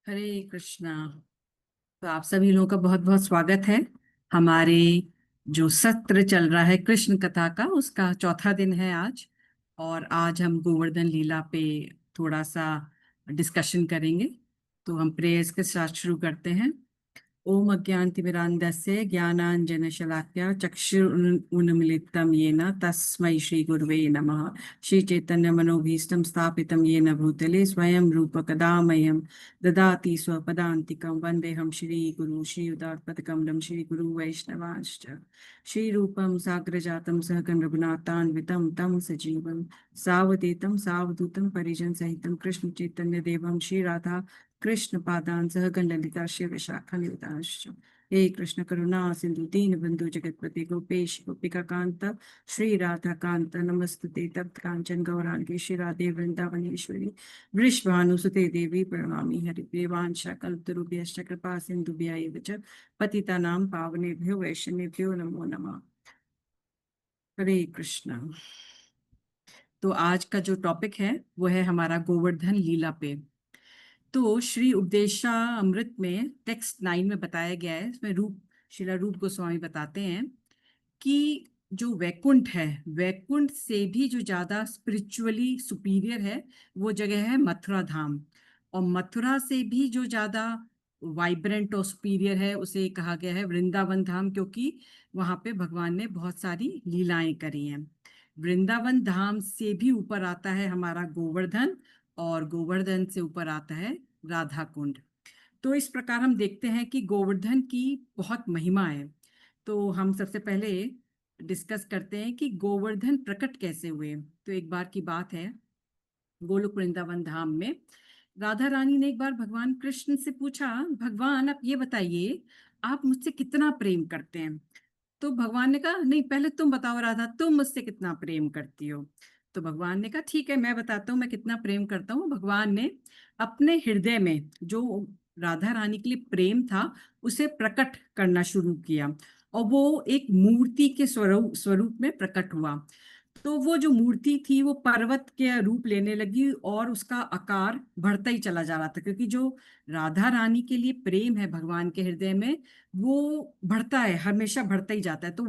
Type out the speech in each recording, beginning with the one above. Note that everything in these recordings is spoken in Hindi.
हरे कृष्णा। तो आप सभी लोगों का बहुत बहुत स्वागत है। हमारे जो सत्र चल रहा है कृष्ण कथा का, उसका चौथा दिन है आज। और आज हम गोवर्धन लीला पे थोड़ा सा डिस्कशन करेंगे। तो हम प्रेयर्स के साथ शुरू करते हैं। ओम अज्ञानतिमिरान्धस्य ज्ञानाञ्जनशलाकया चक्षुरुन्मीलितं येन तस्मै श्रीगुरवे नमः। श्रीचैतन्यमनोभीष्टं स्थापितं येन भूतले स्वयं रूप कदा मह्यं ददाति स्वपदान्तिकं। वन्देऽहं श्रीगुरु श्रीयुतात्मकमलं श्रीगुरु वैष्णवांश्च श्रीरूपं साग्रजातं सहगण रघुनाथान्वितं तं सजीवं सावधूतं सावधूतं परिजनसहितं कृष्ण चैतन्य देवं श्रीराधा कृष्ण पादान सहगण ललिता शिव विशाखा निवतांश। हे कृष्ण करुणा सिंधु दीन बंधु जगतपति गोपेश गोपिका कांत श्री राधा कांत नमस्तुते तप्त कांचन गौरांगी श्री राधे वृंदावनेश्वरी वृषभानुसुते देवी प्रणमामि हरिप्रियवांशा कल्पतरुभ्यश्च कृपा सिंधुभ्यैव च पतितानां पावनेभ्यो वैष्णवेभ्यो नमो नमः। हरे कृष्ण। तो आज का जो टॉपिक है वो है हमारा गोवर्धन लीला पे। तो श्री उपदेशा अमृत में टेक्स्ट 9 में बताया गया है, इसमें रूप श्रीला रूप गोस्वामी बताते हैं कि जो वैकुंठ है, वैकुंठ से भी जो ज्यादा स्पिरिचुअली सुपीरियर है वो जगह है मथुरा धाम। और मथुरा से भी जो ज्यादा वाइब्रेंट और सुपीरियर है उसे कहा गया है वृंदावन धाम, क्योंकि वहां पे भगवान ने बहुत सारी लीलाएं करी हैं। वृंदावन धाम से भी ऊपर आता है हमारा गोवर्धन, और गोवर्धन से ऊपर आता है राधा कुंड। तो इस प्रकार हम देखते हैं कि गोवर्धन की बहुत महिमा है। तो हम सबसे पहले डिस्कस करते हैं कि गोवर्धन प्रकट कैसे हुए। तो एक बार की बात है, गोलोक वृंदावन धाम में राधा रानी ने एक बार भगवान कृष्ण से पूछा, भगवान आप ये बताइए, आप मुझसे कितना प्रेम करते हैं। तो भगवान ने कहा, नहीं पहले तुम बताओ राधा, तुम मुझसे कितना प्रेम करती हो। तो भगवान ने कहा, ठीक है मैं बताता हूँ मैं कितना प्रेम करता हूँ। भगवान ने अपने हृदय में जो राधा रानी के लिए प्रेम था उसे प्रकट करना शुरू किया, और वो एक मूर्ति के स्वरूप स्वरूप में प्रकट हुआ। तो वो जो मूर्ति थी वो पर्वत के रूप लेने लगी, और उसका आकार बढ़ता ही चला जा रहा था, क्योंकि जो राधा रानी के लिए प्रेम है भगवान के हृदय में वो बढ़ता है, हमेशा बढ़ता ही जाता है। तो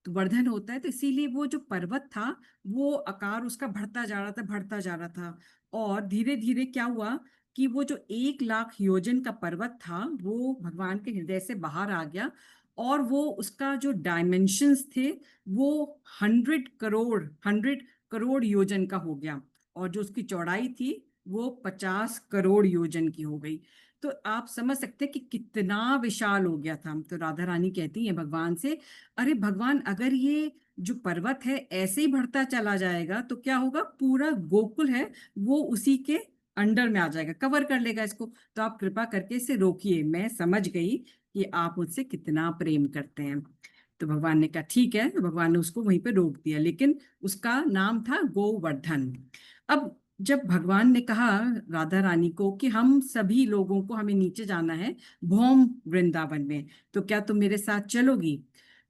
वर्धन होता है, तो इसीलिए वो जो पर्वत था वो आकार उसका बढ़ता जा रहा था, बढ़ता जा रहा था। और धीरे धीरे क्या हुआ कि वो जो 1 लाख योजन का पर्वत था वो भगवान के हृदय से बाहर आ गया, और वो उसका जो डायमेंशंस थे वो 100 करोड़ योजन का हो गया, और जो उसकी चौड़ाई थी वो 50 करोड़ योजन की हो गई। तो आप समझ सकते हैं कि कितना विशाल हो गया था। तो राधा रानी कहती है भगवान से, अरे भगवान अगर ये जो पर्वत है ऐसे ही बढ़ता चला जाएगा तो क्या होगा, पूरा गोकुल है वो उसी के अंडर में आ जाएगा, कवर कर लेगा इसको। तो आप कृपा करके इसे रोकिए, मैं समझ गई कि आप मुझसे कितना प्रेम करते हैं। तो भगवान ने कहा ठीक है। तो भगवान ने उसको वहीं पे रोक दिया, लेकिन उसका नाम था गोवर्धन। अब जब भगवान ने कहा राधा रानी को कि हम सभी लोगों को हमें नीचे जाना है भौम वृंदावन में, तो क्या तुम मेरे साथ चलोगी।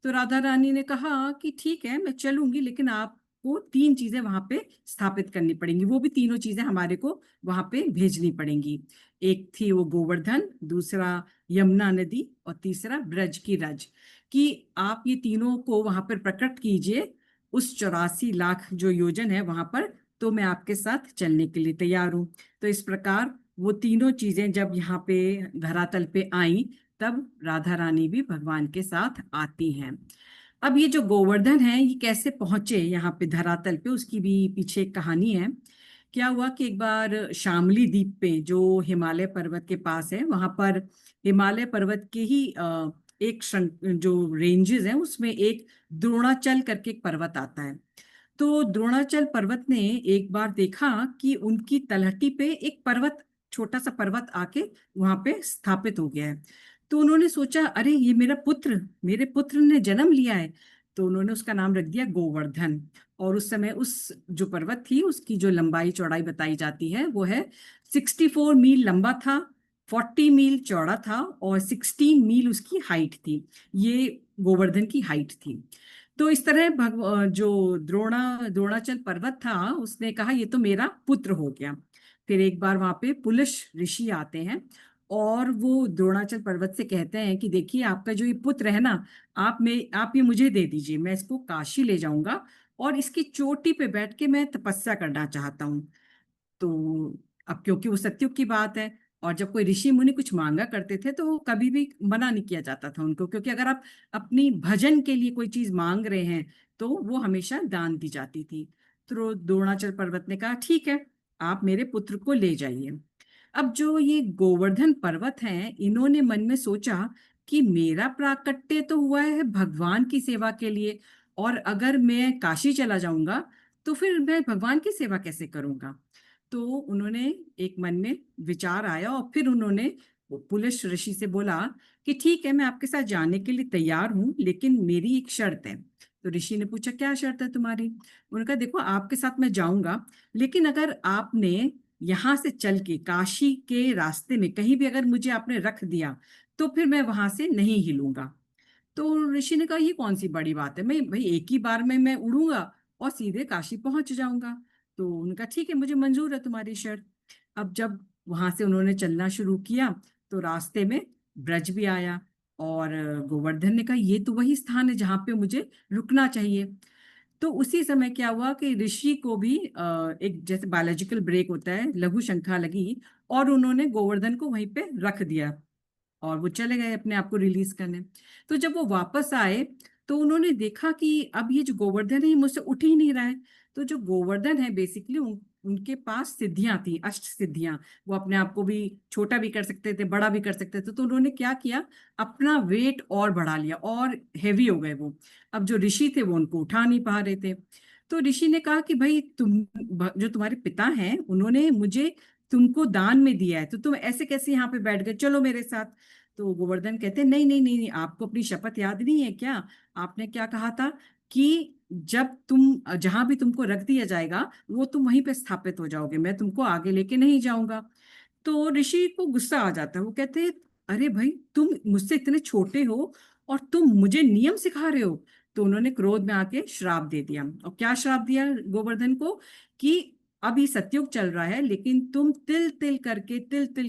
तो राधा रानी ने कहा कि ठीक है मैं चलूंगी, लेकिन आपको 3 चीजें वहां पे स्थापित करनी पड़ेंगी, वो भी तीनों चीजें हमारे को वहां पे भेजनी पड़ेंगी। एक थी वो गोवर्धन, दूसरा यमुना नदी, और तीसरा ब्रज की रज। कि आप ये तीनों को वहां पर प्रकट कीजिए उस 84 लाख जो योजन है वहां पर, तो मैं आपके साथ चलने के लिए तैयार हूँ। तो इस प्रकार वो तीनों चीजें जब यहाँ पे धरातल पे आई, तब राधा रानी भी भगवान के साथ आती हैं। अब ये जो गोवर्धन है ये कैसे पहुंचे यहाँ पे धरातल पे, उसकी भी पीछे एक कहानी है। क्या हुआ कि एक बार शामली द्वीप पे जो हिमालय पर्वत के पास है, वहां पर हिमालय पर्वत के ही एक जो रेंजेस हैं उसमें एक द्रोणाचल करके एक पर्वत आता है। तो द्रोणाचल पर्वत ने एक बार देखा कि उनकी तलहटी पे एक पर्वत, छोटा सा पर्वत आके वहां पे स्थापित हो गया है। तो उन्होंने सोचा, अरे ये मेरे पुत्र ने जन्म लिया है। तो उन्होंने उसका नाम रख दिया गोवर्धन। और उस समय उस जो पर्वत थी उसकी जो लंबाई चौड़ाई बताई जाती है वो है 64 मील लंबा था, 40 मील चौड़ा था, और 16 मील उसकी हाइट थी। ये गोवर्धन की हाइट थी। तो इस तरह जो द्रोणाचल पर्वत था, उसने कहा ये तो मेरा पुत्र हो गया। फिर एक बार वहां पे पुलुष ऋषि आते हैं और वो द्रोणाचल पर्वत से कहते हैं कि देखिए, आपका जो ये पुत्र है ना, आप ये मुझे दे दीजिए, मैं इसको काशी ले जाऊंगा और इसकी चोटी पे बैठ के मैं तपस्या करना चाहता हूँ। तो अब क्योंकि वो सत्युग की बात है, और जब कोई ऋषि मुनि कुछ मांगा करते थे तो वो कभी भी मना नहीं किया जाता था उनको, क्योंकि अगर आप अपनी भजन के लिए कोई चीज मांग रहे हैं तो वो हमेशा दान दी जाती थी। तो द्रोणाचल पर्वत ने कहा ठीक है, आप मेरे पुत्र को ले जाइए। अब जो ये गोवर्धन पर्वत है, इन्होंने मन में सोचा कि मेरा प्राकट्य तो हुआ है भगवान की सेवा के लिए, और अगर मैं काशी चला जाऊंगा तो फिर मैं भगवान की सेवा कैसे करूंगा। तो उन्होंने एक मन में विचार आया और फिर उन्होंने पुलिस ऋषि से बोला कि ठीक है, मैं आपके साथ जाने के लिए तैयार हूं, लेकिन मेरी एक शर्त है। तो ऋषि ने पूछा क्या शर्त है तुम्हारी। उन्होंने कहा देखो, आपके साथ मैं जाऊंगा, लेकिन अगर आपने यहाँ से चल के काशी के रास्ते में कहीं भी अगर मुझे आपने रख दिया तो फिर मैं वहां से नहीं हिलूंगा। तो ऋषि ने कहा ये कौन सी बड़ी बात है, मैं भाई एक ही बार में मैं उड़ूंगा और सीधे काशी पहुंच जाऊंगा। तो उनका ठीक है, मुझे मंजूर है तुम्हारी शर्त। अब जब वहां से उन्होंने चलना शुरू किया तो रास्ते में ब्रज भी आया, और गोवर्धन ने कहा ये तो वही स्थान है जहाँ पे मुझे रुकना चाहिए। तो उसी समय क्या हुआ कि ऋषि को भी एक जैसे बायोलॉजिकल ब्रेक होता है, लघु शंका लगी, और उन्होंने गोवर्धन को वहीं पे रख दिया और वो चले गए अपने आप को रिलीज करने। तो जब वो वापस आए तो उन्होंने देखा कि अब ये जो गोवर्धन है ये मुझसे उठ ही नहीं रहा है। तो जो गोवर्धन है बेसिकली उनके पास सिद्धियां थी, अष्ट सिद्धियां। वो अपने आप को भी छोटा भी कर सकते थे, बड़ा भी कर सकते थे। तो उन्होंने क्या किया, अपना वेट और बढ़ा लिया और हैवी हो गए वो। अब जो ऋषि थे वो उनको उठा नहीं पा रहे थे। तो ऋषि ने कहा कि भाई जो तुम्हारे पिता हैं उन्होंने मुझे तुमको दान में दिया है, तो तुम ऐसे कैसे यहाँ पे बैठ गए, चलो मेरे साथ। तो गोवर्धन कहते नहीं नहीं नहीं नहीं, आपको अपनी शपथ याद नहीं है क्या, आपने क्या कहा था कि जब तुम जहां भी तुमको रख दिया जाएगा वो तुम वहीं पे स्थापित हो जाओगे, मैं तुमको आगे लेके नहीं जाऊंगा। तो ऋषि को गुस्सा आ जाता है, वो कहते हैं अरे भाई, तुम मुझसे इतने छोटे हो और तुम मुझे नियम सिखा रहे हो। तो उन्होंने क्रोध में आके श्राप दे दिया। और क्या श्राप दिया गोवर्धन को कि अभी सतयुग चल रहा है, लेकिन तिल तिल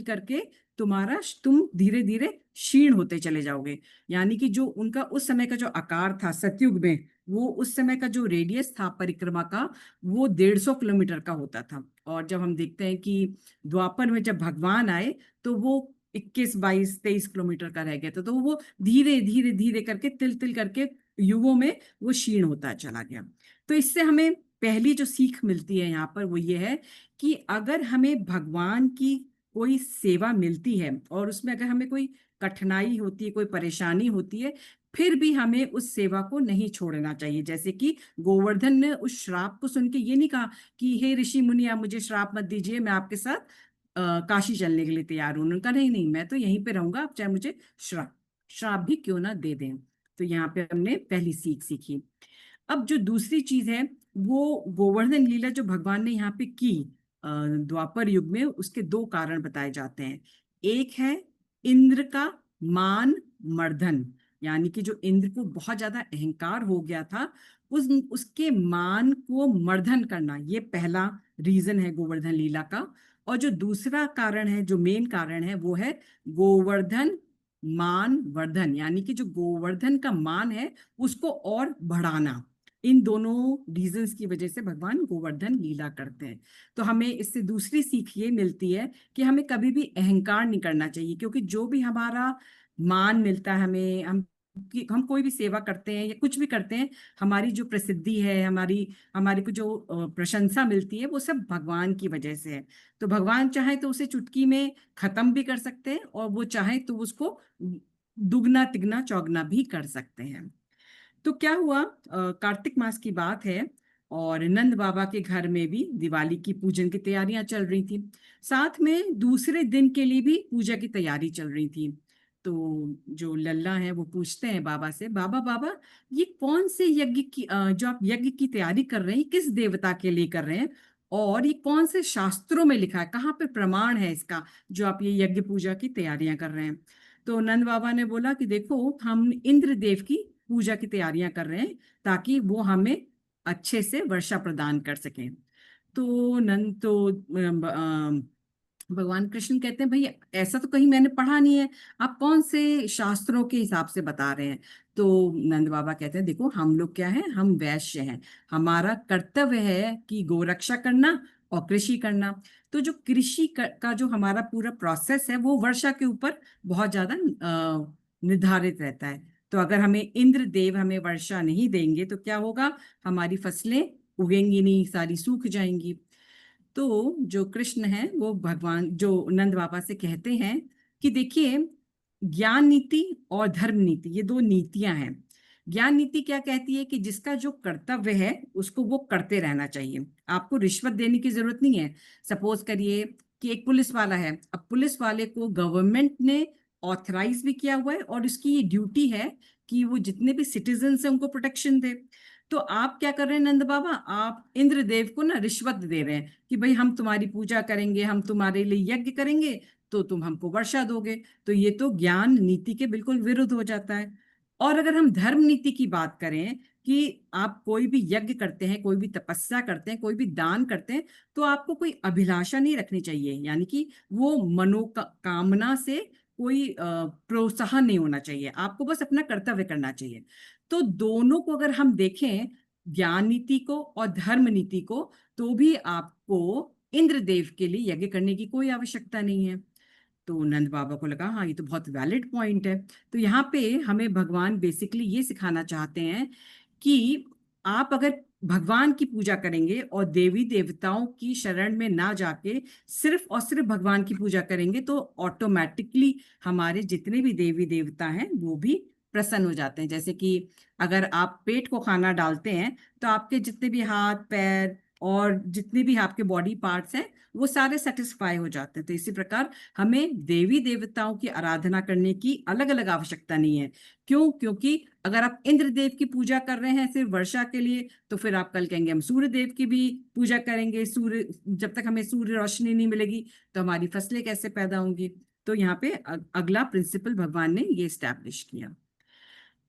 करके तुम धीरे धीरे क्षीण होते चले जाओगे। यानी कि जो उनका उस समय का जो आकार था सतयुग में, वो उस समय का जो रेडियस था परिक्रमा का, वो 150 किलोमीटर का होता था। और जब हम देखते हैं कि द्वापर में जब भगवान आए तो वो 21 22 23 किलोमीटर का रह गया था। तो वो धीरे धीरे धीरे करके तिल करके युगों में वो क्षीण होता चला गया। तो इससे हमें पहली जो सीख मिलती है यहाँ पर वो ये है कि अगर हमें भगवान की कोई सेवा मिलती है और उसमें अगर हमें कोई कठिनाई होती है, कोई परेशानी होती है, फिर भी हमें उस सेवा को नहीं छोड़ना चाहिए। जैसे कि गोवर्धन ने उस श्राप को सुन के ये नहीं कहा कि हे ऋषि मुनि, आप मुझे श्राप मत दीजिए, मैं आपके साथ काशी चलने के लिए तैयार हूं। उन्होंने कहा नहीं नहीं, मैं तो यहीं पे रहूंगा, आप चाहे मुझे श्राप श्राप भी क्यों ना दे दें। तो यहाँ पे हमने पहली सीख सीखी। अब जो दूसरी चीज है वो गोवर्धन लीला जो भगवान ने यहाँ पे की द्वापर युग में, उसके दो कारण बताए जाते हैं। एक है इंद्र का मान मर्दन, यानी कि जो इंद्र को बहुत ज्यादा अहंकार हो गया था, उसके मान को मर्दन करना, ये पहला रीजन है गोवर्धन लीला का। और जो दूसरा कारण है, जो मेन कारण है, वो है गोवर्धन मान वर्धन, यानी कि जो गोवर्धन का मान है उसको और बढ़ाना। इन दोनों रीजंस की वजह से भगवान गोवर्धन लीला करते हैं। तो हमें इससे दूसरी सीख ये मिलती है कि हमें कभी भी अहंकार नहीं करना चाहिए, क्योंकि जो भी हमारा मान मिलता है हमें, हम कोई भी सेवा करते हैं या कुछ भी करते हैं, हमारी जो प्रसिद्धि है, हमारी हमारी को जो प्रशंसा मिलती है, वो सब भगवान की वजह से है। तो भगवान चाहे तो उसे चुटकी में खत्म भी कर सकते हैं, और वो चाहे तो उसको दुगना तिगना चौगना भी कर सकते हैं। तो क्या हुआ, कार्तिक मास की बात है, और नंद बाबा के घर में भी दिवाली की पूजन की तैयारियां चल रही थी। साथ में दूसरे दिन के लिए भी पूजा की तैयारी चल रही थी। तो जो लल्ला है वो पूछते हैं बाबा से, बाबा बाबा, ये कौन से यज्ञ की जो आप यज्ञ की तैयारी कर रहे हैं, किस देवता के लिए कर रहे हैं, और ये कौन से शास्त्रों में लिखा है, कहाँ पे प्रमाण है इसका जो आप ये यज्ञ पूजा की तैयारियां कर रहे हैं। तो नंद बाबा ने बोला कि देखो, हम इंद्र देव की पूजा की तैयारियां कर रहे हैं ताकि वो हमें अच्छे से वर्षा प्रदान कर सकें। तो नंद तो भगवान कृष्ण कहते हैं, भाई ऐसा तो कहीं मैंने पढ़ा नहीं है, आप कौन से शास्त्रों के हिसाब से बता रहे हैं? तो नंद बाबा कहते हैं, देखो हम लोग क्या हैं, हम वैश्य हैं, हमारा कर्तव्य है कि गोरक्षा करना और कृषि करना। तो जो कृषि का जो हमारा पूरा प्रोसेस है वो वर्षा के ऊपर बहुत ज्यादा निर्धारित रहता है। तो अगर हमें इंद्र देव हमें वर्षा नहीं देंगे तो क्या होगा, हमारी फसलें उगेंगी नहीं, सारी सूख जाएंगी। तो जो कृष्ण है वो भगवान जो नंद बाबा से कहते हैं कि देखिए, ज्ञान नीति और धर्म नीति ये दो नीतियां हैं। ज्ञान नीति क्या कहती है कि जिसका जो कर्तव्य है उसको वो करते रहना चाहिए, आपको रिश्वत देने की जरूरत नहीं है। सपोज करिए कि एक पुलिस वाला है, अब पुलिस वाले को गवर्नमेंट ने ऑथराइज भी किया हुआ है और उसकी ये ड्यूटी है कि वो जितने भी सिटीजन हैं उनको प्रोटेक्शन दे। तो आप क्या कर रहे हैं नंद बाबा, आप इंद्रदेव को ना रिश्वत दे रहे हैं कि भाई हम तुम्हारी पूजा करेंगे, हम तुम्हारे लिए यज्ञ करेंगे तो तुम हमको वर्षा दोगे। तो ये तो ज्ञान नीति के बिल्कुल विरुद्ध हो जाता है। और अगर हम धर्म नीति की बात करें कि आप कोई भी यज्ञ करते हैं, कोई भी तपस्या करते हैं, कोई भी दान करते हैं, तो आपको कोई अभिलाषा नहीं रखनी चाहिए, यानी कि वो मनोकामना से कोई प्रोत्साहन नहीं होना चाहिए, आपको बस अपना कर्तव्य करना चाहिए। तो दोनों को अगर हम देखें, ज्ञान नीति को और धर्म नीति को, तो भी आपको इंद्रदेव के लिए यज्ञ करने की कोई आवश्यकता नहीं है। तो नंद बाबा को लगा हाँ ये तो बहुत वैलिड पॉइंट है। तो यहाँ पे हमें भगवान बेसिकली ये सिखाना चाहते हैं कि आप अगर भगवान की पूजा करेंगे और देवी देवताओं की शरण में ना जाके सिर्फ और सिर्फ भगवान की पूजा करेंगे तो ऑटोमेटिकली हमारे जितने भी देवी देवता हैं वो भी प्रसन्न हो जाते हैं। जैसे कि अगर आप पेट को खाना डालते हैं तो आपके जितने भी हाथ पैर और जितने भी आपके बॉडी पार्ट्स हैं वो सारे सेटिस्फाई हो जाते हैं। तो इसी प्रकार हमें देवी देवताओं की आराधना करने की अलग अलग आवश्यकता नहीं है। क्यों? क्योंकि अगर आप इंद्रदेव की पूजा कर रहे हैं सिर्फ वर्षा के लिए, तो फिर आप कल कहेंगे हम सूर्य देव की भी पूजा करेंगे, सूर्य जब तक हमें सूर्य रोशनी नहीं मिलेगी तो हमारी फसलें कैसे पैदा होंगी। तो यहाँ पे अगला प्रिंसिपल भगवान ने ये स्टैब्लिश किया।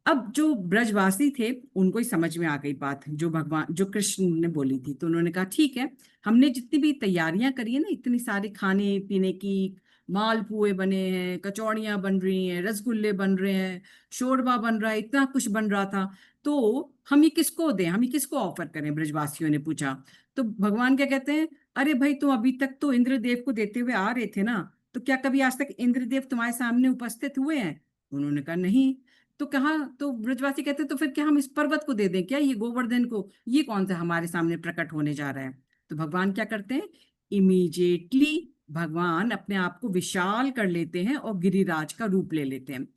अब जो ब्रजवासी थे उनको ही समझ में आ गई बात जो भगवान जो कृष्ण ने बोली थी। तो उन्होंने कहा ठीक है, हमने जितनी भी तैयारियां करी है ना, इतनी सारी खाने पीने की, मालपुए बने हैं, कचौड़ियां बन रही हैं, रसगुल्ले बन रहे हैं, शोरबा बन रहा है, इतना कुछ बन रहा था, तो हम ये किसको दें, हम ये किसको ऑफर करें, ब्रजवासियों ने पूछा। तो भगवान क्या कहते हैं, अरे भाई तुम अभी तक तो इंद्रदेव को देते हुए आ रहे थे ना, तो क्या कभी आज तक इंद्रदेव तुम्हारे सामने उपस्थित हुए हैं? उन्होंने कहा नहीं। तो कहा, तो ब्रजवासी कहते तो फिर क्या हम इस पर्वत को दे दें क्या, ये गोवर्धन को, ये कौन सा हमारे सामने प्रकट होने जा रहा है? तो भगवान क्या करते हैं, इमीडिएटली भगवान अपने आप को विशाल कर लेते हैं और गिरिराज का रूप ले लेते हैं।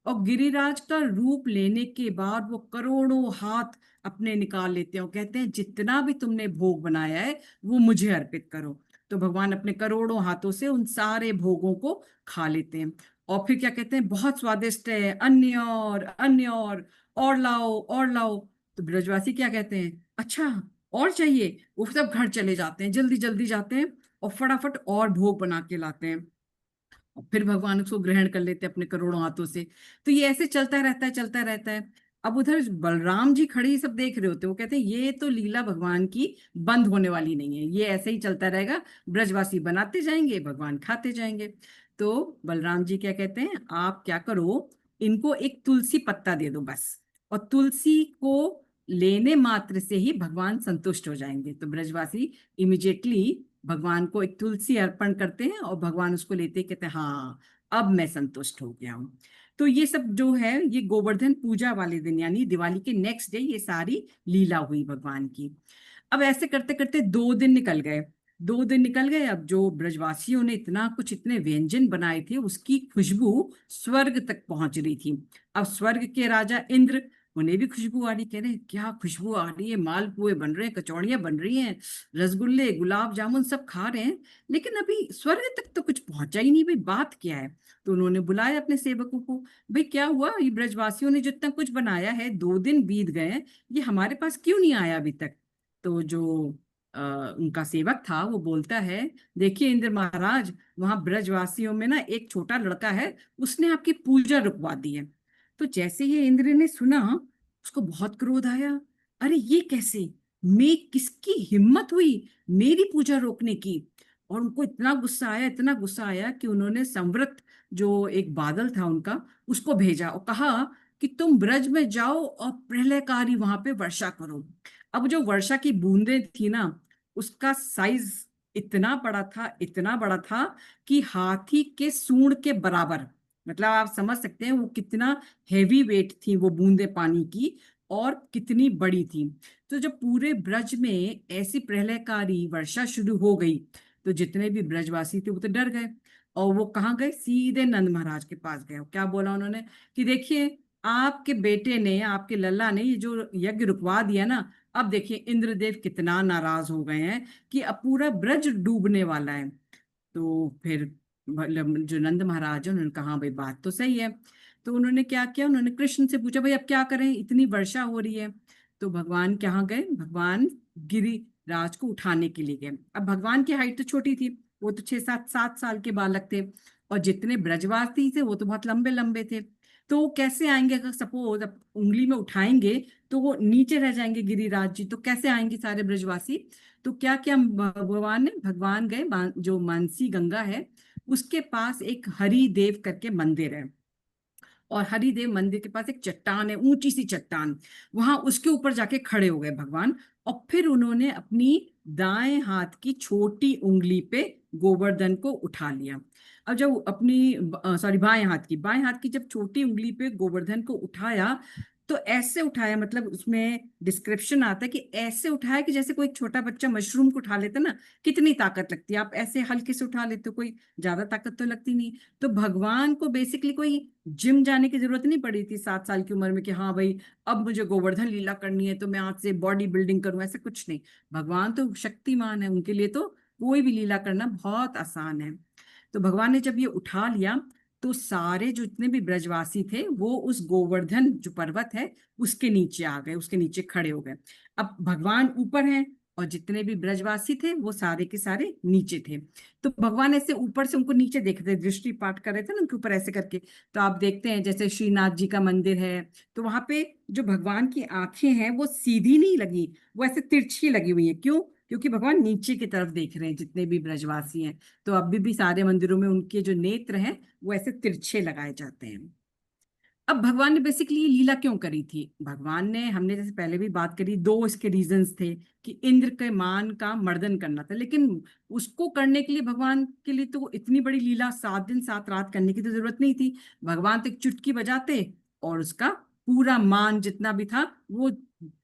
और गिरिराज का रूप लेने के बाद वो करोड़ों हाथ अपने निकाल लेते हैं और कहते हैं जितना भी तुमने भोग बनाया है वो मुझे अर्पित करो। तो भगवान अपने करोड़ों हाथों से उन सारे भोगों को खा लेते हैं और फिर क्या कहते हैं, बहुत स्वादिष्ट है, अन्य और लाओ और लाओ। तो ब्रजवासी क्या कहते हैं, अच्छा और चाहिए? वो सब घर चले जाते हैं, जल्दी जल्दी जाते हैं और फटाफट और भोग बना के लाते हैं और फिर भगवान उसको ग्रहण कर लेते हैं अपने करोड़ों हाथों से। तो ये ऐसे चलता रहता है, चलता रहता है। अब उधर बलराम जी खड़े ही सब देख रहे होते हैं, वो कहते हैं ये तो लीला भगवान की बंद होने वाली नहीं है, ये ऐसे ही चलता रहेगा, ब्रजवासी बनाते जाएंगे भगवान खाते जाएंगे। तो बलराम जी क्या कहते हैं, आप क्या करो, इनको एक तुलसी पत्ता दे दो बस, और तुलसी को लेने मात्र से ही भगवान संतुष्ट हो जाएंगे। तो ब्रजवासी इमिजिएटली भगवान को एक तुलसी अर्पण करते हैं और भगवान उसको लेते कहते हैं हाँ अब मैं संतुष्ट हो गया हूँ। तो ये सब जो है ये गोवर्धन पूजा वाले दिन यानी दिवाली के नेक्स्ट डे ये सारी लीला हुई भगवान की। अब ऐसे करते करते 2 दिन निकल गए। 2 दिन निकल गए, अब जो ब्रजवासियों ने इतना कुछ इतने व्यंजन बनाए थे उसकी खुशबू स्वर्ग तक पहुंच रही थी। अब स्वर्ग के राजा इंद्र, उन्हें भी खुशबू आ रही, कह रहे क्या खुशबू आ रही है, मालपुए बन रहे हैं, कचौड़ियां बन रही हैं, रसगुल्ले गुलाब जामुन सब खा रहे हैं, लेकिन अभी स्वर्ग तक तो कुछ पहुंचा ही नहीं, भाई बात क्या है? तो उन्होंने बुलाया अपने सेवकों को, भाई क्या हुआ, ये ब्रजवासियों ने जितना कुछ बनाया है 2 दिन बीत गए हैं, ये हमारे पास क्यों नहीं आया अभी तक? तो जो उनका सेवक था वो बोलता है, देखिए इंद्र महाराज, वहां ब्रजवासियों में ना एक छोटा लड़का है, उसने आपकी पूजा रुकवा दी है। तो जैसे ये इंद्र ने सुना उसको बहुत क्रोध आया। अरे ये कैसे, मैं किसकी हिम्मत हुई मेरी पूजा रोकने की। और उनको इतना गुस्सा आया, इतना गुस्सा आया कि उन्होंने संवृत, जो एक बादल था उनका, उसको भेजा और कहा कि तुम ब्रज में जाओ और प्रलयकारी वहां पे वर्षा करो। अब जो वर्षा की बूंदें थी ना, उसका साइज इतना बड़ा था, इतना बड़ा था कि हाथी के सूंड के बराबर। मतलब आप समझ सकते हैं वो कितना हैवी वेट थी वो बूंदे पानी की, और कितनी बड़ी थी। तो जब पूरे ब्रज में ऐसी प्रलयकारी वर्षा शुरू हो गई, तो जितने भी ब्रजवासी थे वो तो डर गए। और वो कहाँ गए, सीधे नंद महाराज के पास गए। क्या बोला उन्होंने कि देखिए, आपके बेटे ने, आपके लल्ला ने ये जो यज्ञ रुकवा दिया ना, अब देखिए इंद्रदेव कितना नाराज हो गए हैं कि अब पूरा ब्रज डूबने वाला है। तो फिर मतलब जो नंद महाराज है उन्होंने कहा, "हाँ भाई, बात तो सही है।" तो उन्होंने क्या किया, उन्होंने कृष्ण से पूछा, भाई अब क्या करें, इतनी वर्षा हो रही है। तो भगवान कहाँ गए, भगवान गिरिराज को उठाने के लिए गए। अब भगवान की हाइट तो छोटी थी, वो तो 6 7 7 साल के बालक थे, और जितने ब्रजवासी थे वो तो बहुत लंबे लंबे थे। तो वो कैसे आएंगे, अगर सपोज अब उंगली में उठाएंगे तो वो नीचे रह जाएंगे गिरिराज जी, तो कैसे आएंगे सारे ब्रजवासी। तो क्या क्या भगवान गए, जो मानसी गंगा है उसके पास एक हरिदेव करके मंदिर है, और हरिदेव मंदिर के पास एक चट्टान है, ऊंची सी चट्टान, वहां उसके ऊपर जाके खड़े हो गए भगवान। और फिर उन्होंने अपनी दाएं हाथ की छोटी उंगली पे गोवर्धन को उठा लिया। अब जब अपनी, सॉरी, बाएं हाथ की जब छोटी उंगली पे गोवर्धन को उठाया, तो ऐसे उठाया, मतलब उसमें डिस्क्रिप्शन आता है कि ऐसे उठाया कि जैसे कोई छोटा बच्चा मशरूम को उठा लेता ना, कितनी ताकत लगती है, आप ऐसे हल्के से उठा लेते हो, कोई ज्यादा ताकत तो लगती नहीं। तो भगवान को बेसिकली कोई जिम जाने की जरूरत नहीं पड़ी थी 7 साल की उम्र में कि हाँ भाई अब मुझे गोवर्धन लीला करनी है तो मैं आज से बॉडी बिल्डिंग करूं, ऐसा कुछ नहीं। भगवान तो शक्तिमान है, उनके लिए तो कोई भी लीला करना बहुत आसान है। तो भगवान ने जब ये उठा लिया, तो सारे जो जितने भी ब्रजवासी थे वो उस गोवर्धन जो पर्वत है उसके नीचे आ गए, उसके नीचे खड़े हो गए। अब भगवान ऊपर हैं और जितने भी ब्रजवासी थे वो सारे के सारे नीचे थे। तो भगवान ऐसे ऊपर से उनको नीचे देख रहे थे, दृष्टि पाठ कर रहे थे ना उनके ऊपर ऐसे करके। तो आप देखते हैं जैसे श्रीनाथ जी का मंदिर है, तो वहां पे जो भगवान की आंखें हैं वो सीधी नहीं लगी, वो ऐसे तिरछी लगी हुई है। क्यों? क्योंकि भगवान नीचे की तरफ देख रहे हैं जितने भी ब्रजवासी हैं। तो अभी भी सारे मंदिरों में उनके जो नेत्र हैं वो ऐसे तिरछे लगाए जाते हैं। अब भगवान ने बेसिकली ये लीला क्यों करी थी, भगवान ने, हमने जैसे पहले भी बात करी, दो इसके रीजंस थे कि इंद्र के मान का मर्दन करना था। लेकिन उसको करने के लिए भगवान के लिए तो इतनी बड़ी लीला 7 दिन 7 रात करने की तो जरूरत नहीं थी। भगवान तो एक चुटकी बजाते और उसका पूरा मान जितना भी था वो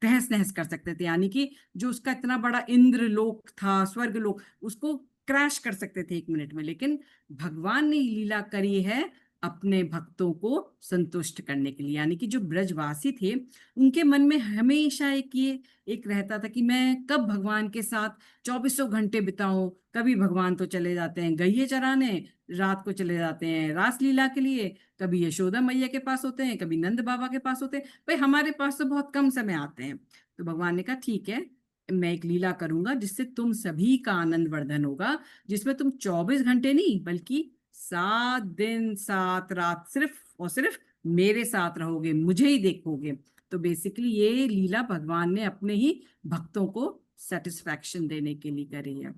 तहस नहस कर सकते थे। यानी कि जो उसका इतना बड़ा इंद्र लोक था, स्वर्ग लोक, उसको क्रैश कर सकते थे 1 मिनट में। लेकिन भगवान ने ये लीला करी है अपने भक्तों को संतुष्ट करने के लिए। यानी कि जो ब्रजवासी थे उनके मन में हमेशा एक रहता था कि मैं कब भगवान के साथ चौबीसों घंटे बिताऊं। कभी भगवान तो चले जाते हैं गैये चराने, रात को चले जाते हैं रासलीला के लिए, कभी यशोदा मैया के पास होते हैं, कभी नंद बाबा के पास होते हैं, भाई हमारे पास तो बहुत कम समय आते हैं। तो भगवान ने कहा ठीक है, मैं एक लीला करूंगा जिससे तुम सभी का आनंद वर्धन होगा, जिसमें तुम 24 घंटे नहीं बल्कि 7 दिन 7 रात सिर्फ और सिर्फ मेरे साथ रहोगे, मुझे ही देखोगे। तो बेसिकली ये लीला भगवान ने अपने ही भक्तों को सेटिस्फैक्शन देने के लिए करी है।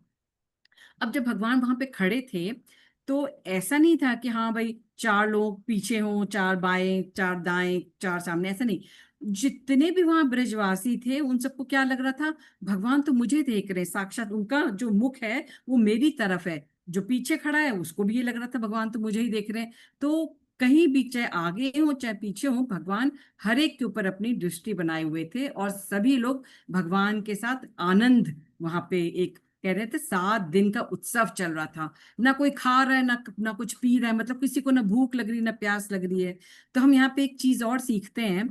अब जब भगवान वहां पे खड़े थे, तो ऐसा नहीं था कि हाँ भाई 4 लोग पीछे हों, 4 बाएं 4 दाएं 4 सामने, ऐसा नहीं। जितने भी वहां ब्रजवासी थे उन सबको क्या लग रहा था, भगवान तो मुझे देख रहे हैं, साक्षात उनका जो मुख है वो मेरी तरफ है। जो पीछे खड़ा है उसको भी ये लग रहा था भगवान तो मुझे ही देख रहे हैं। तो कहीं भी, चाहे आगे हो चाहे पीछे हो, भगवान हर एक के ऊपर अपनी दृष्टि बनाए हुए थे, और सभी लोग भगवान के साथ आनंद, वहां पे एक कह रहे थे 7 दिन का उत्सव चल रहा था। ना कोई खा रहा है, ना कुछ पी रहा है, मतलब किसी को ना भूख लग रही ना प्यास लग रही है। तो हम यहाँ पे एक चीज और सीखते हैं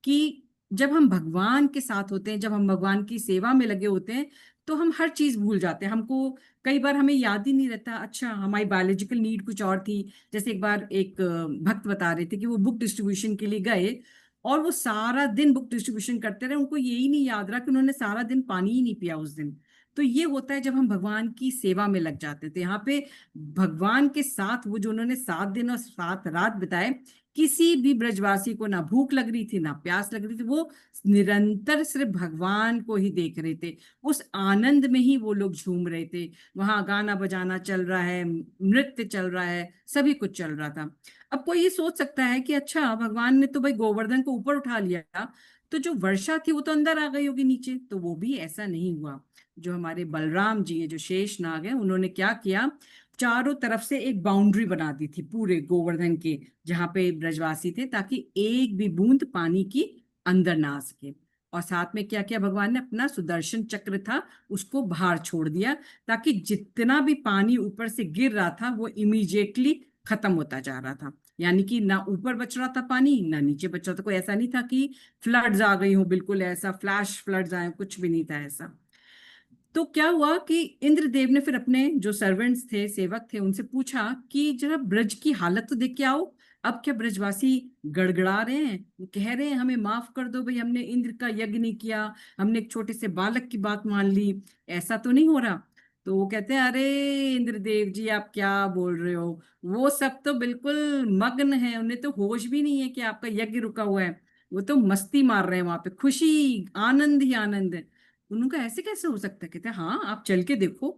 कि जब हम भगवान के साथ होते हैं, जब हम भगवान की सेवा में लगे होते हैं, तो हम हर चीज भूल जाते हैं। हमको कई बार हमें याद ही नहीं रहता, अच्छा हमारी बायोलॉजिकल नीड कुछ और थी। जैसे एक बार एक भक्त बता रहे थे कि वो बुक डिस्ट्रीब्यूशन के लिए गए, और वो सारा दिन बुक डिस्ट्रीब्यूशन करते रहे, उनको यही नहीं याद रहा कि उन्होंने सारा दिन पानी ही नहीं पिया उस दिन। तो ये होता है जब हम भगवान की सेवा में लग जाते थे। यहाँ पे भगवान के साथ वो जो उन्होंने 7 दिन और 7 रात बिताए, किसी भी ब्रजवासी को ना भूख लग रही थी ना प्यास लग रही थी, वो निरंतर सिर्फ भगवान को ही देख रहे थे। उस आनंद में ही वो लोग झूम रहे थे। वहां गाना बजाना चल रहा है, नृत्य चल रहा है, सभी कुछ चल रहा था। अब कोई ये सोच सकता है कि अच्छा, भगवान ने तो भाई गोवर्धन को ऊपर उठा लिया, तो जो वर्षा थी वो तो अंदर आ गई होगी नीचे। तो वो भी ऐसा नहीं हुआ। जो हमारे बलराम जी है, जो शेष नाग है, उन्होंने क्या किया, चारों तरफ से एक बाउंड्री बना दी थी पूरे गोवर्धन के, जहां पे ब्रजवासी थे, ताकि एक भी बूंद पानी की अंदर ना आ सके। और साथ में क्या किया भगवान ने, अपना सुदर्शन चक्र था उसको बाहर छोड़ दिया, ताकि जितना भी पानी ऊपर से गिर रहा था वो इमीडिएटली खत्म होता जा रहा था। यानी कि ना ऊपर बच रहा था पानी, ना नीचे बच रहा था। कोई ऐसा नहीं था कि फ्लड्स आ गई हो, बिल्कुल ऐसा फ्लैश फ्लड्स आए, कुछ भी नहीं था ऐसा। तो क्या हुआ कि इंद्रदेव ने फिर अपने जो सर्वेंट्स थे, सेवक थे, उनसे पूछा कि जरा ब्रज की हालत तो देख के आओ। अब क्या ब्रजवासी गड़गड़ा रहे हैं, वो कह रहे हैं हमें माफ कर दो भाई, हमने इंद्र का यज्ञ नहीं किया, हमने एक छोटे से बालक की बात मान ली, ऐसा तो नहीं हो रहा। तो वो कहते हैं, अरे इंद्रदेव जी आप क्या बोल रहे हो, वो सब तो बिल्कुल मग्न है, उन्हें तो होश भी नहीं है कि आपका यज्ञ रुका हुआ है। वो तो मस्ती मार रहे हैं वहां पे, खुशी आनंद ही आनंद है। उनका ऐसे कैसे हो सकता है, कहते हैं हाँ आप चल के देखो।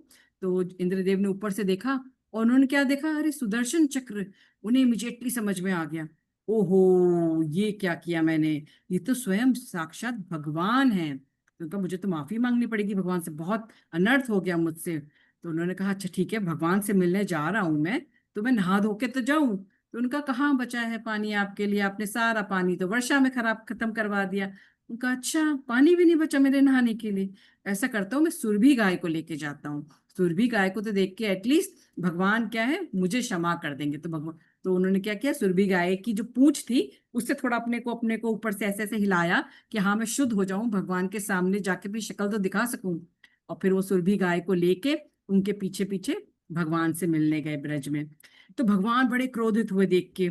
तो इंद्रदेव ने ऊपर से देखा, और उन्होंने क्या देखा, अरे सुदर्शन चक्र। उन्हें इमिडिएटली समझ में आ गया, ओहो ये क्या किया मैंने, ये तो स्वयं साक्षात भगवान है। तो उनका मुझे तो माफी मांगनी पड़ेगी भगवान से, बहुत अनर्थ हो गया मुझसे। तो उन्होंने कहा अच्छा ठीक है, भगवान से मिलने जा रहा हूं मैं, तो मैं नहा धो के तो जाऊं। तो उनका कहाँ बचा है पानी आपके लिए, आपने सारा पानी तो वर्षा में खराब खत्म करवा दिया। उनका अच्छा, पानी भी नहीं बचा मेरे नहाने के लिए। ऐसा करता हूँ, मैं सुरभि गाय को लेके जाता हूँ। सुरभि गाय को तो देख के एटलीस्ट भगवान क्या है, मुझे क्षमा कर देंगे। तो भगवान, तो उन्होंने क्या किया, सुरभि गाय की जो पूंछ थी उससे थोड़ा अपने को ऊपर से ऐसे ऐसे हिलाया कि हाँ मैं शुद्ध हो जाऊं, भगवान के सामने जाके अपनी शक्ल तो दिखा सकूं। और फिर वो सुरभि गाय को लेके उनके पीछे पीछे भगवान से मिलने गए ब्रज में। तो भगवान बड़े क्रोधित हुए देख के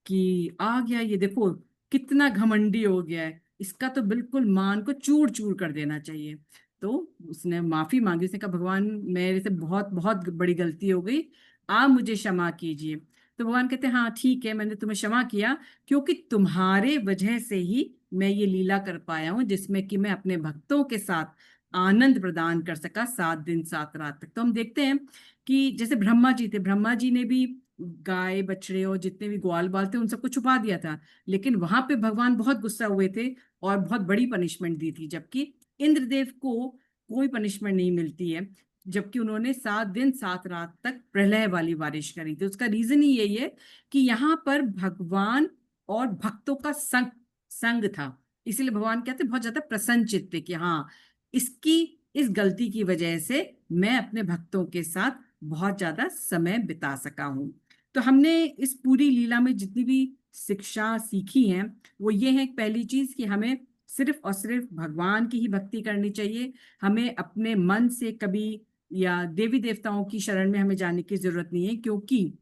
कि आ गया ये, देखो कितना घमंडी हो गया है, इसका तो बिल्कुल मान को चूर चूर कर देना चाहिए। तो उसने माफी मांगी, उसने कहा भगवान मेरे से बहुत बहुत बड़ी गलती हो गई, आप मुझे क्षमा कीजिए। तो भगवान कहते हैं हाँ ठीक है, मैंने तुम्हें क्षमा किया, क्योंकि तुम्हारे वजह से ही मैं ये लीला कर पाया हूँ, जिसमें कि मैं अपने भक्तों के साथ आनंद प्रदान कर सका 7 दिन 7 रात तक। तो हम देखते हैं कि जैसे ब्रह्मा जी थे, ब्रह्मा जी ने भी गाय बछड़े और जितने भी ग्वाल बाल थे उन सबको छुपा दिया था, लेकिन वहां पे भगवान बहुत गुस्सा हुए थे और बहुत बड़ी पनिशमेंट दी थी। जबकि इंद्रदेव को कोई पनिशमेंट नहीं मिलती है, जबकि उन्होंने 7 दिन 7 रात तक प्रलय वाली बारिश करी थी। उसका रीजन ही यही है कि यहाँ पर भगवान और भक्तों का संग संग था। इसीलिए भगवान कहते बहुत ज्यादा प्रसन्न चित्त थे कि हाँ, इसकी इस गलती की वजह से मैं अपने भक्तों के साथ बहुत ज्यादा समय बिता सका हूं। तो हमने इस पूरी लीला में जितनी भी शिक्षा सीखी है, वो ये है, पहली चीज कि हमें सिर्फ और सिर्फ भगवान की ही भक्ति करनी चाहिए। हमें अपने मन से कभी या देवी देवताओं की शरण में हमें जाने की जरूरत नहीं है, क्योंकि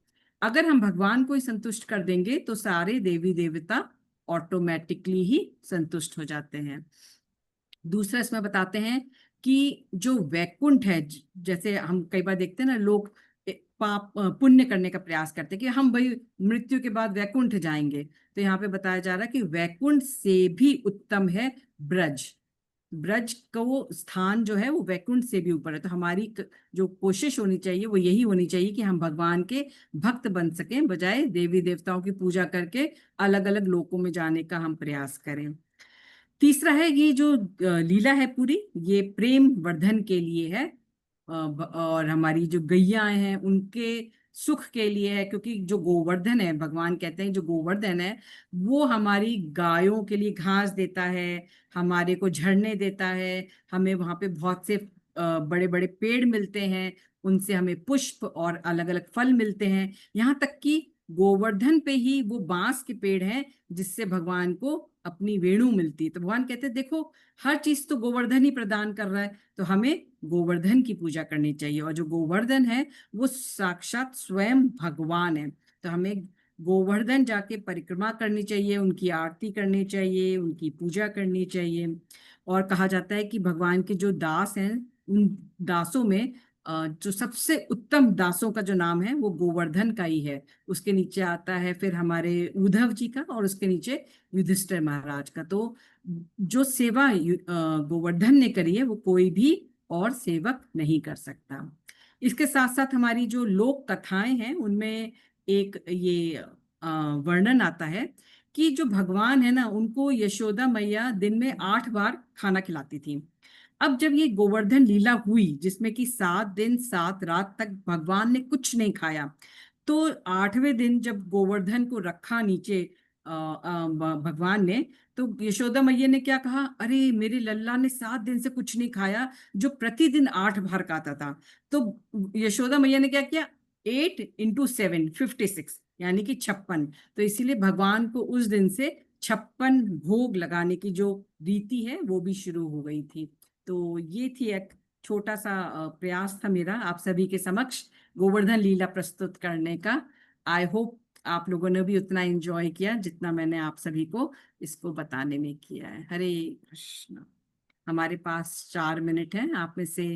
अगर हम भगवान को ही संतुष्ट कर देंगे तो सारे देवी देवता ऑटोमेटिकली ही संतुष्ट हो जाते हैं। दूसरा इसमें बताते हैं कि जो वैकुंठ है, जैसे हम कई बार देखते हैं ना, लोग पाप पुण्य करने का प्रयास करते हैं कि हम भाई मृत्यु के बाद वैकुंठ जाएंगे। तो यहाँ पे बताया जा रहा है कि वैकुंठ से भी उत्तम है ब्रज। ब्रज का वो स्थान जो है वो वैकुंठ से भी ऊपर है। तो हमारी जो कोशिश होनी चाहिए वो यही होनी चाहिए कि हम भगवान के भक्त बन सकें, बजाय देवी देवताओं की पूजा करके अलग अलग लोकों में जाने का हम प्रयास करें। तीसरा है, ये जो लीला है पूरी, ये प्रेम वर्धन के लिए है। और हमारी जो गैया हैं उनके सुख के लिए है, क्योंकि जो गोवर्धन है, भगवान कहते हैं जो गोवर्धन है वो हमारी गायों के लिए घास देता है, हमारे को झरने देता है, हमें वहां पे बहुत से बड़े बड़े पेड़ मिलते हैं, उनसे हमें पुष्प और अलग अलग फल मिलते हैं। यहाँ तक कि गोवर्धन पे ही वो बांस के पेड़ हैं जिससे भगवान को अपनी वेणु मिलती है। तो भगवान कहते हैं देखो, हर चीज तो गोवर्धन ही प्रदान कर रहा है, तो हमें गोवर्धन की पूजा करनी चाहिए। और जो गोवर्धन है वो साक्षात स्वयं भगवान है। तो हमें गोवर्धन जाके परिक्रमा करनी चाहिए, उनकी आरती करनी चाहिए, उनकी पूजा करनी चाहिए। और कहा जाता है कि भगवान के जो दास हैं, उन दासों में जो सबसे उत्तम दासों का जो नाम है वो गोवर्धन का ही है। उसके नीचे आता है फिर हमारे उद्धव जी का, और उसके नीचे युधिष्ठिर महाराज का। तो जो सेवा गोवर्धन ने करी है वो कोई भी और सेवक नहीं कर सकता। इसके साथ साथ हमारी जो लोक कथाएं हैं उनमें एक ये वर्णन आता है कि जो भगवान है ना उनको यशोदा मैया दिन में 8 बार खाना खिलाती थी। अब जब ये गोवर्धन लीला हुई जिसमें कि 7 दिन 7 रात तक भगवान ने कुछ नहीं खाया, तो 8वें दिन जब गोवर्धन को रखा नीचे भगवान ने, तो यशोदा मैया ने क्या कहा, अरे मेरे लल्ला ने 7 दिन से कुछ नहीं खाया जो प्रतिदिन 8 बार खाता था। तो यशोदा मैया ने क्या किया, 8 × 7 56 यानी कि 56। तो इसीलिए भगवान को उस दिन से 56 भोग लगाने की जो रीति है वो भी शुरू हो गई थी। तो ये थी एक छोटा सा प्रयास था मेरा आप सभी के समक्ष गोवर्धन लीला प्रस्तुत करने का। आई होप आप लोगों ने भी उतना एंजॉय किया जितना मैंने आप सभी को इसको बताने में किया है। हरे कृष्ण। हमारे पास 4 मिनट है, आप में से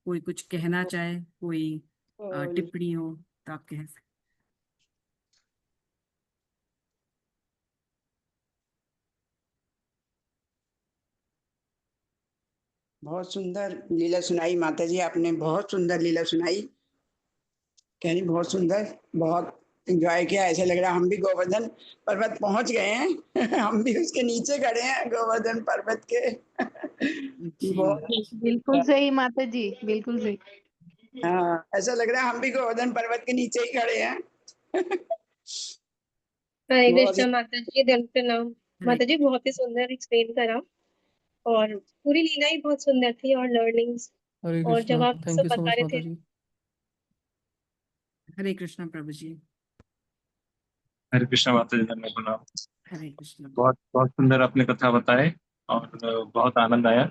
कोई कुछ कहना चाहे, कोई टिप्पणी हो तो आप कह सकते। बहुत सुंदर लीला सुनाई माता जी, आपने बहुत सुंदर लीला सुनाई। कह रही बहुत सुंदर, बहुत एंजॉय किया। ऐसे लग रहा हम भी गोवर्धन पर्वत पहुंच गए हैं हम भी उसके नीचे खड़े हैं गोवर्धन पर्वत के जी बहुत बिल्कुल सही माता जी, बिल्कुल सही। हाँ, ऐसा लग रहा है हम भी गोवर्धन पर्वत के नीचे ही खड़े हैं हरे बहुत कृष्णा माता जी, दिल प्रणाम। माता जी बहुत ही सुंदर एक्सप्लेन करा, और पूरी लीला ही बहुत सुंदर थी, और लर्निंग्स, हरे और जब कृष्णा, आप थैंक सब यू सो बता मच रहे माता थे। जी। हरे कृष्ण प्रभु जी। हरे कृष्णा माता जी, धन्यवाद प्रणाम। हरे कृष्ण। बहुत बहुत सुंदर आपने कथा बताए और बहुत आनंद आया।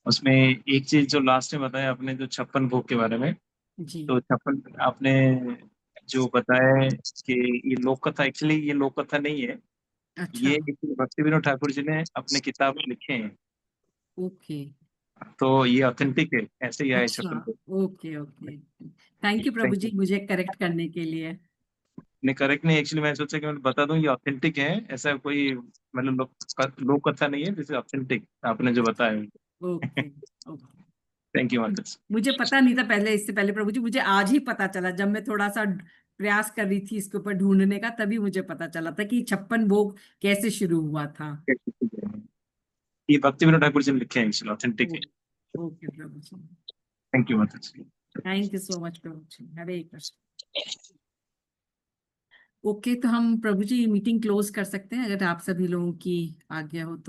उसमें एक चीज जो लास्ट में बताया आपने, जो 56 भोग के बारे में, जी तो 56 आपने जो बताया है कि ये लोक कथा, एक्चुअली ये लोक कथा नहीं है, अच्छा। ये भक्ति विनोद ठाकुर जी ने अपने किताब में लिखे हैं, ओके। तो ये ऑथेंटिक है, ऐसे ही आए अच्छा। 56 भोग। Okay okay. Thank you Prabhu thank ji you. मुझे करेक्ट करने के लिए। नहीं, करेक्ट नहीं, एक्चुअली मैं सोचा कि मैं बता दूं ये ऑथेंटिक है, ऐसा कोई मतलब लोक कथा नहीं है, दिस इज ऑथेंटिक आपने जो बताया। Okay okay. थैंक यू माता जी। मुझे पता नहीं था पहले, इससे पहले प्रभु जी मुझे आज ही पता चला, जब मैं थोड़ा सा प्रयास कर रही थी इसके ऊपर ढूंढने का, तभी मुझे पता चला था कि 56 भोग कैसे शुरू हुआ था। ये भक्ति विनोद ठाकुर जी ने लिखे हैं, एक्चुअली ऑथेंटिक है। Okay Prabhu ji. Thank you माता जी। Thank you so much Prabhu ji. Hare Krishna. Okay, तो हम प्रभु जी मीटिंग क्लोज कर सकते हैं अगर आप सभी लोगों की आज्ञा हो तो।